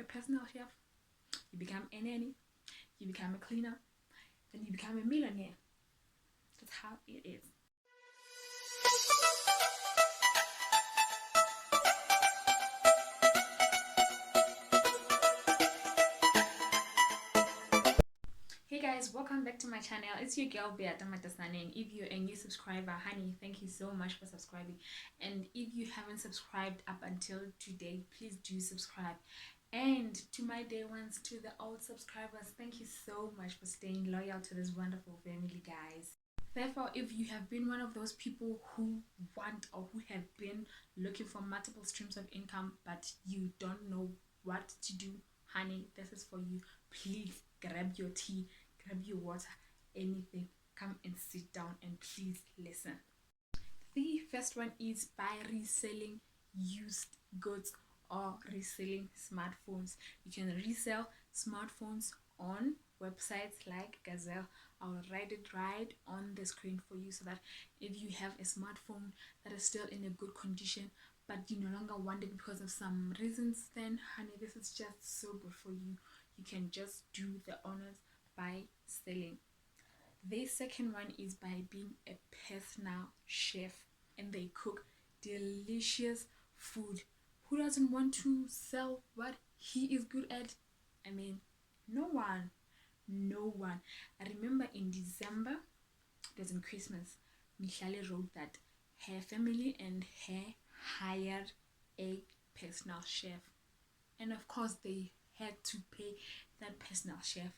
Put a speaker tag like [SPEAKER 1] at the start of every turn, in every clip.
[SPEAKER 1] a personal chef, you become a nanny, you become a cleaner, then you become a millionaire. That's how it is. Hey guys, welcome back to my channel. It's your girl Beata Matasane, and if you're a new subscriber, honey, thank you so much for subscribing. And if you haven't subscribed up until today, please do subscribe. And to my day ones, to the old subscribers, thank you so much for staying loyal to this wonderful family, guys. Therefore, if you have been one of those people who want or who have been looking for multiple streams of income but you don't know what to do, honey, this is for you. Please grab your tea, grab your water, anything, come and sit down and please listen. The first one is by reselling used goods or reselling smartphones. You can resell smartphones on websites like Gazelle. I'll write it right on the screen for you so that if you have a smartphone that is still in a good condition but you no longer want it because of some reasons, then honey, this is just so good for you. You can just do the honors by selling. The second one is by being a personal chef, and they cook delicious food. Who doesn't want to sell what he is good at? I mean, no one. I remember in December, it was in Christmas, Michelle wrote that her family and her hired a personal chef, and of course they had to pay that personal chef,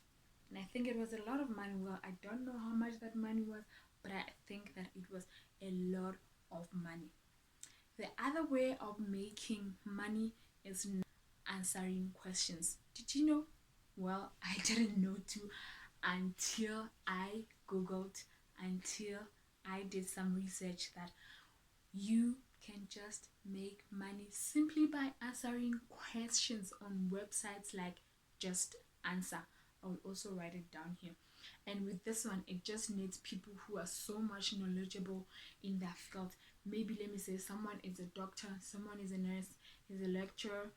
[SPEAKER 1] and I think it was a lot of money. Well, I don't know how much that money was, but I think that it was a lot of money. The other way of making money is answering questions. Did you know? Well, I didn't know too until I googled, until I did some research, that you can just make money simply by answering questions on websites like Just Answer. I will also write it down here. And with this one, it just needs people who are so much knowledgeable in their field. Maybe let me say someone is a doctor, someone is a nurse, is a lecturer,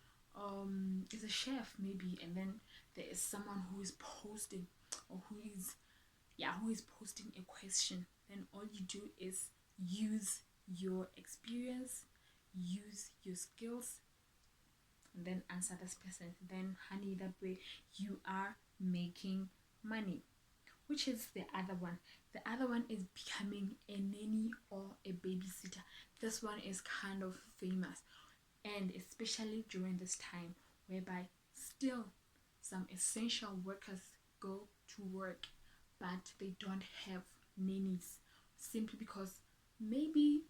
[SPEAKER 1] is a chef maybe, and then there is someone who is posting or who is posting a question. Then all you do is use your experience, use your skills, and then answer this person. Then honey, that way you are making money. Which is the other one? The other one is becoming a nanny or a babysitter. This one is kind of famous, and especially during this time whereby still some essential workers go to work but they don't have nannies, simply because maybe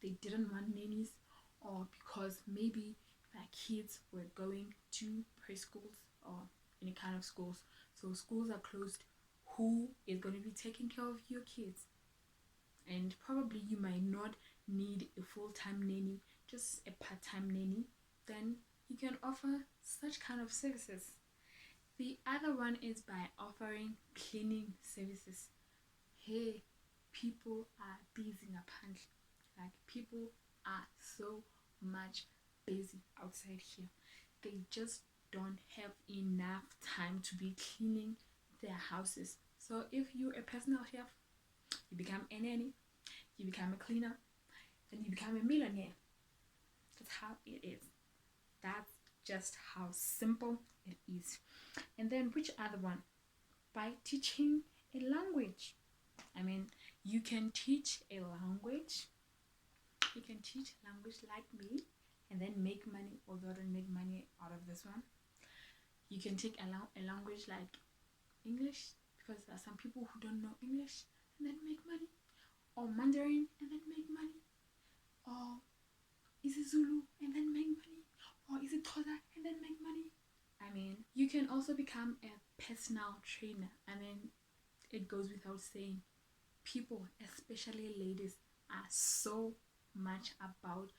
[SPEAKER 1] they didn't want nannies, or because maybe their kids were going to preschools or any kind of schools. So schools are closed. Who is going to be taking care of your kids? And probably you might not need a full-time nanny, just a part-time nanny. Then you can offer such kind of services. The other one is by offering cleaning services. Hey, people are busy apparently. Like, people are so much busy outside here. They just don't have enough time to be cleaning their houses. So if you're a personal chef, you become a nanny, you become a cleaner, then you become a millionaire. That's how it is. That's just how simple it is. And then which other one? By teaching a language. I mean, you can teach a language. You can teach language like me and then make money, although I don't make money out of this one. You can take a language like English, because there are some people who don't know English and then make money, or Mandarin and then make money, or is it Zulu and then make money, or is it Xhosa and then make money. I mean, you can also become a personal trainer. I mean, it goes without saying, people, especially ladies, are so much about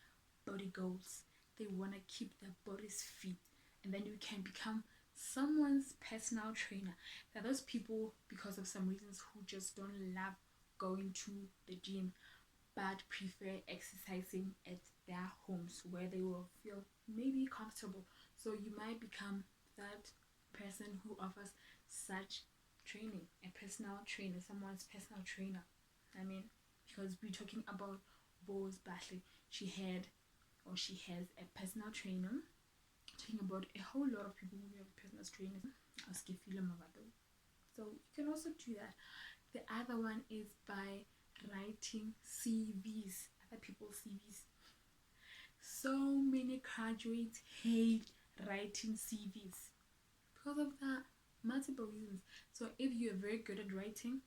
[SPEAKER 1] body goals. They want to keep their bodies fit, and then you can become someone's personal trainer. There are those people, because of some reasons, who just don't love going to the gym but prefer exercising at their homes where they will feel maybe comfortable. So you might become that person who offers such training, a personal trainer, someone's personal trainer. I mean, because we're talking about Bose Batley. She has a personal trainer. Talking about a whole lot of people who have personal trainers. So you can also do that. The other one is by writing CVs, other people's CVs. So many graduates hate writing CVs because of that multiple reasons. So if you're very good at writing,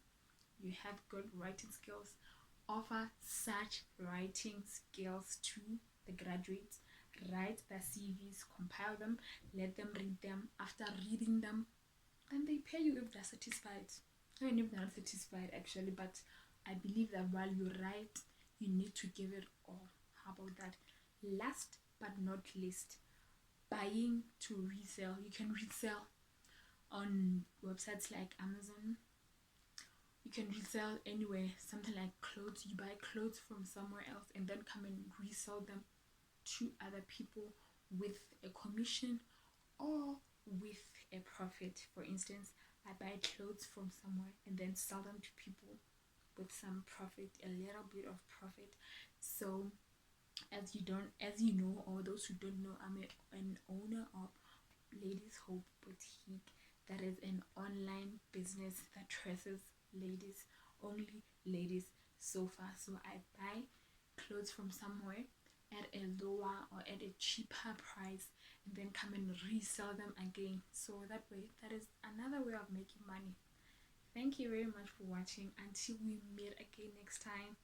[SPEAKER 1] you have good writing skills, offer such writing skills to the graduates. Write their CVs, compile them, let them read them. After reading them, then they pay you if they're satisfied. I mean, if they're not satisfied actually, but I believe that while you write, you need to give it all. How about that? Last but not least, buying to resell. You can resell on websites like Amazon. You can resell anywhere, something like clothes. You buy clothes from somewhere else and then come and resell them to other people with a commission or with a profit. For instance, I buy clothes from somewhere and then sell them to people with some profit, a little bit of profit. So as you know, or those who don't know, I'm an owner of Ladies Hope Boutique. That is an online business that dresses ladies, only ladies so far. So I buy clothes from somewhere at a lower or at a cheaper price and then come and resell them again. So that is another way of making money. Thank you very much for watching. Until we meet again next time,